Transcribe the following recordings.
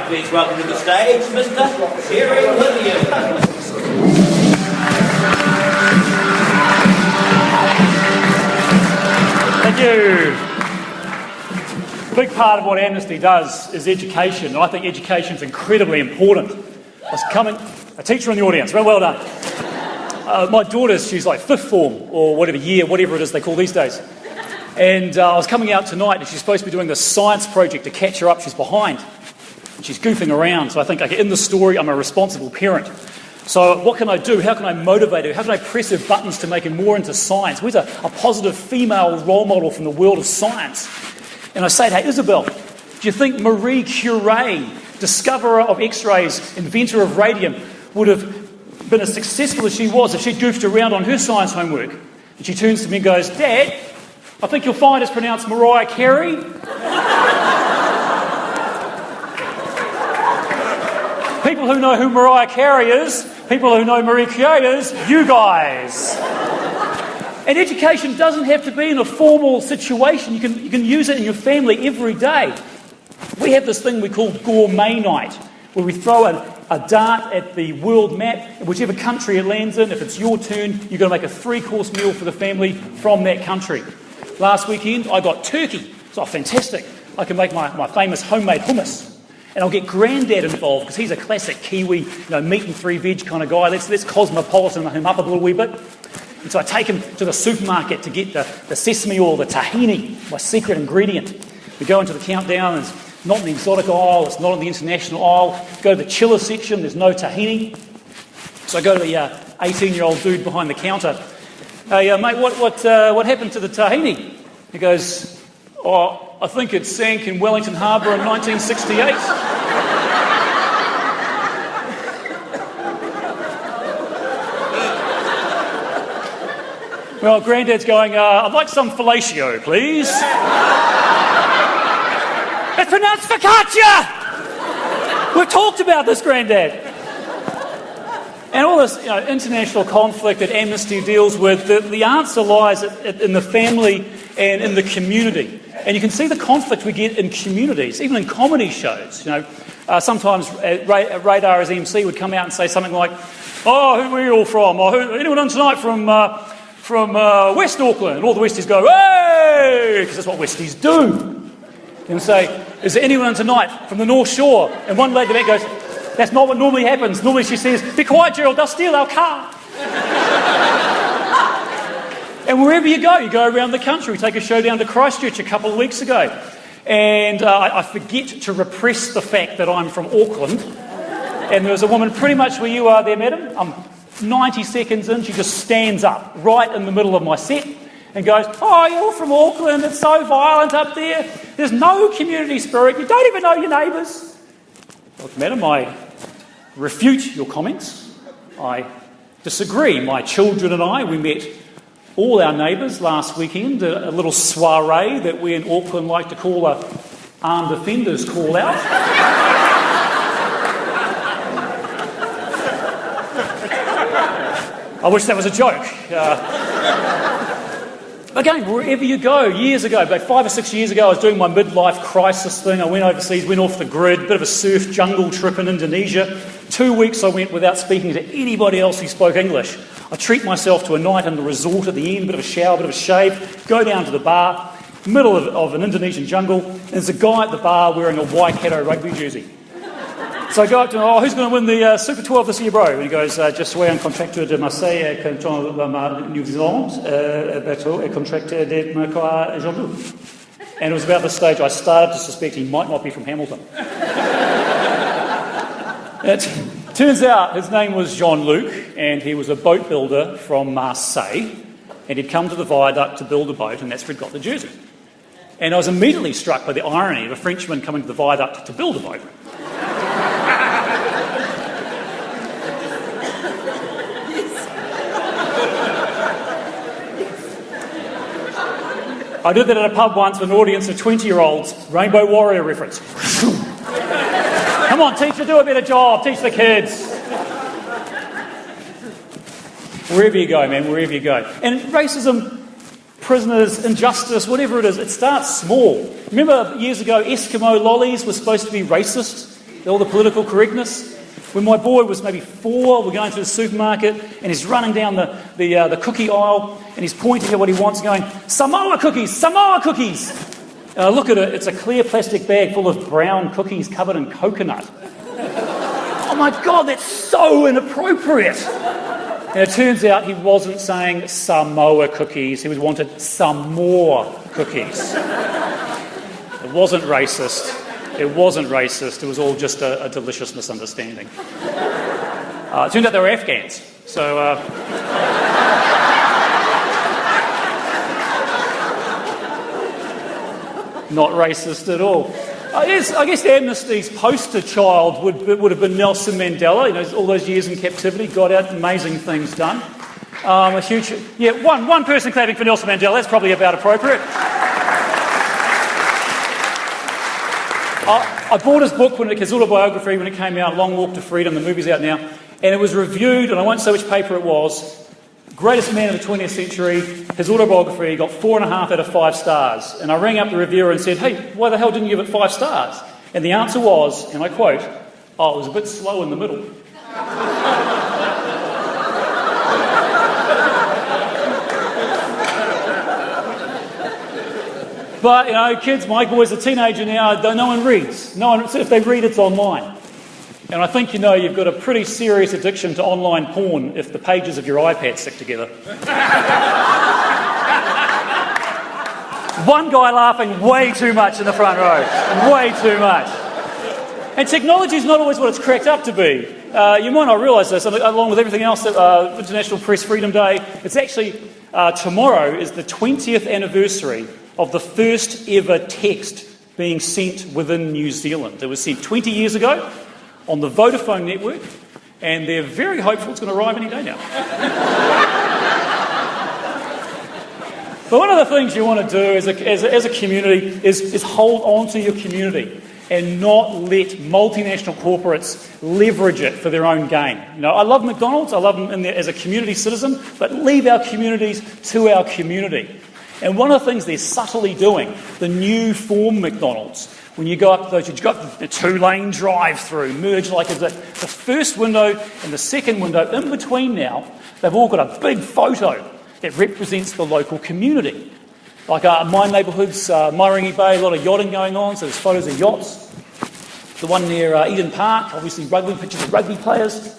Please welcome to the stage, Mr. Terry Williams. Thank you. A big part of what Amnesty does is education, and I think education is incredibly important. A teacher in the audience, well done. My daughter, she's like fifth form, or whatever it is they call these days. And I was coming out tonight, and she's supposed to be doing this science project to catch her up. She's behind. And she's goofing around. So I think, okay, in the story, I'm a responsible parent. So what can I do? How can I motivate her? How can I press her buttons to make her more into science? Where's a positive female role model from the world of science? And I say to her, Isabel, do you think Marie Curie, discoverer of X-rays, inventor of radium, would have been as successful as she was if she'd goofed around on her science homework? And she turns to me and goes, Dad, I think you'll find it's pronounced Mariah Carey. People who know who Mariah Carey is, people who know Marie Curie is, you guys. And education doesn't have to be in a formal situation. You can use it in your family every day. We have this thing we call gourmet night, where we throw a dart at the world map, whichever country it lands in. If it's your turn, you've got to make a 3-course meal for the family from that country. Last weekend, I got turkey. It's fantastic. I can make my famous homemade hummus. And I'll get Grandad involved, because he's a classic Kiwi, meat and 3 veg kind of guy. Let's cosmopolitan him up a little wee bit. And so I take him to the supermarket to get the sesame oil, the tahini, my secret ingredient. We go into the countdown, and it's not in the exotic aisle, it's not in the international aisle. Go to the chiller section, there's no tahini. So I go to the 18-year-old dude behind the counter. Hey, mate, what happened to the tahini? He goes, oh, I think it sank in Wellington Harbour in 1968. Well, Grandad's going, I'd like some fellatio, please. It's pronounced focaccia! We've talked about this, Grandad. And all this international conflict that Amnesty deals with, the answer lies in the family and in the community. And you can see the conflict we get in communities, even in comedy shows. Sometimes Radar as MC would come out and say something like, oh, who are you all from? Or anyone on tonight from West Auckland? And all the Westies go, hey! Because that's what Westies do. And say, is there anyone on tonight from the North Shore? And one lady goes, that's not what normally happens. Normally she says, be quiet, Gerald, they'll steal our car. And wherever you go around the country. We take a show down to Christchurch a couple of weeks ago. And I forget to repress the fact that I'm from Auckland. And there was a woman pretty much where you are there, madam. I'm 90 seconds in, she just stands up right in the middle of my set and goes, oh, you're from Auckland, it's so violent up there. There's no community spirit. You don't even know your neighbours. Look, madam, I refute your comments. I disagree. My children and I, we met all our neighbours last weekend, a little soiree that we in Auckland like to call a armed offenders call out. I wish that was a joke. Again, wherever you go, years ago, about 5 or 6 years ago, I was doing my midlife crisis thing. I went overseas, went off the grid, bit of a surf jungle trip in Indonesia. 2 weeks I went without speaking to anybody else who spoke English. I treat myself to a night in the resort at the end, bit of a shower, bit of a shave, go down to the bar, middle of an Indonesian jungle, and there's a guy at the bar wearing a Waikato rugby jersey. So I go up to him, oh, who's going to win the Super 12 this year, bro? And he goes, je suis un contracteur de Marseille, canton New Zealand, bateau, et contracteur de Mercois Jean-Luc. And it was about this stage I started to suspect he might not be from Hamilton. It turns out his name was Jean-Luc, and he was a boat builder from Marseille, and he'd come to the viaduct to build a boat, and that's where he got the jersey. And I was immediately struck by the irony of a Frenchman coming to the viaduct to build a boat. I did that at a pub once with an audience of 20-year-olds, Rainbow Warrior reference. Come on, teacher, do a better job, teach the kids. Wherever you go, man, wherever you go. And racism, prisoners, injustice, whatever it is, it starts small. Remember years ago, Eskimo lollies were supposed to be racist? all the political correctness. When my boy was maybe 4, we're going to the supermarket and he's running down the cookie aisle and he's pointing at what he wants, going, Samoa cookies, Samoa cookies. And I look at it, it's a clear plastic bag full of brown cookies covered in coconut. Oh my God, that's so inappropriate. And it turns out he wasn't saying Samoa cookies, he wanted some more cookies. It wasn't racist. It wasn't racist. It was all just a delicious misunderstanding. It turned out they were Afghans. So, not racist at all. I guess Amnesty's poster child would have been Nelson Mandela. You know, all those years in captivity, got out, amazing things done. One person clapping for Nelson Mandela. That's probably about appropriate. I bought his book, his autobiography, when it came out, Long Walk to Freedom. The movie's out now. And it was reviewed, and I won't say which paper it was, greatest man of the 20th century. His autobiography got 4.5 out of 5 stars. And I rang up the reviewer and said, hey, why the hell didn't you give it 5 stars? And the answer was, and I quote, oh, it was a bit slow in the middle. But, you know, kids, my boy's a teenager now, no one reads. If they read, it's online. And I think, you know, you've got a pretty serious addiction to online porn if the pages of your iPad stick together. One guy laughing way too much in the front row. Way too much. And technology is not always what it's cracked up to be. You might not realise this, along with everything else, International Press Freedom Day, it's actually, tomorrow is the 20th anniversary of the first ever text being sent within New Zealand. It was sent 20 years ago on the Vodafone network, and they're very hopeful it's going to arrive any day now. But one of the things you want to do as a community is hold on to your community and not let multinational corporates leverage it for their own gain. You know, I love McDonald's, I love them as a community citizen, but leave our communities to our community. And one of the things they're subtly doing, the new form McDonald's, when you go up those, you've got the 2-lane drive-through, merge like the first window and the second window. In between now, they've all got a big photo that represents the local community. Like my neighbourhood's Mairangi Bay, a lot of yachting going on, so there's photos of yachts. The one near Eden Park, obviously rugby, pictures of rugby players.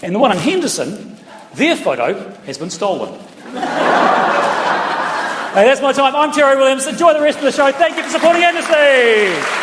And the one in Henderson, their photo has been stolen. Hey, that's my time. I'm Terry Williams. Enjoy the rest of the show. Thank you for supporting Amnesty.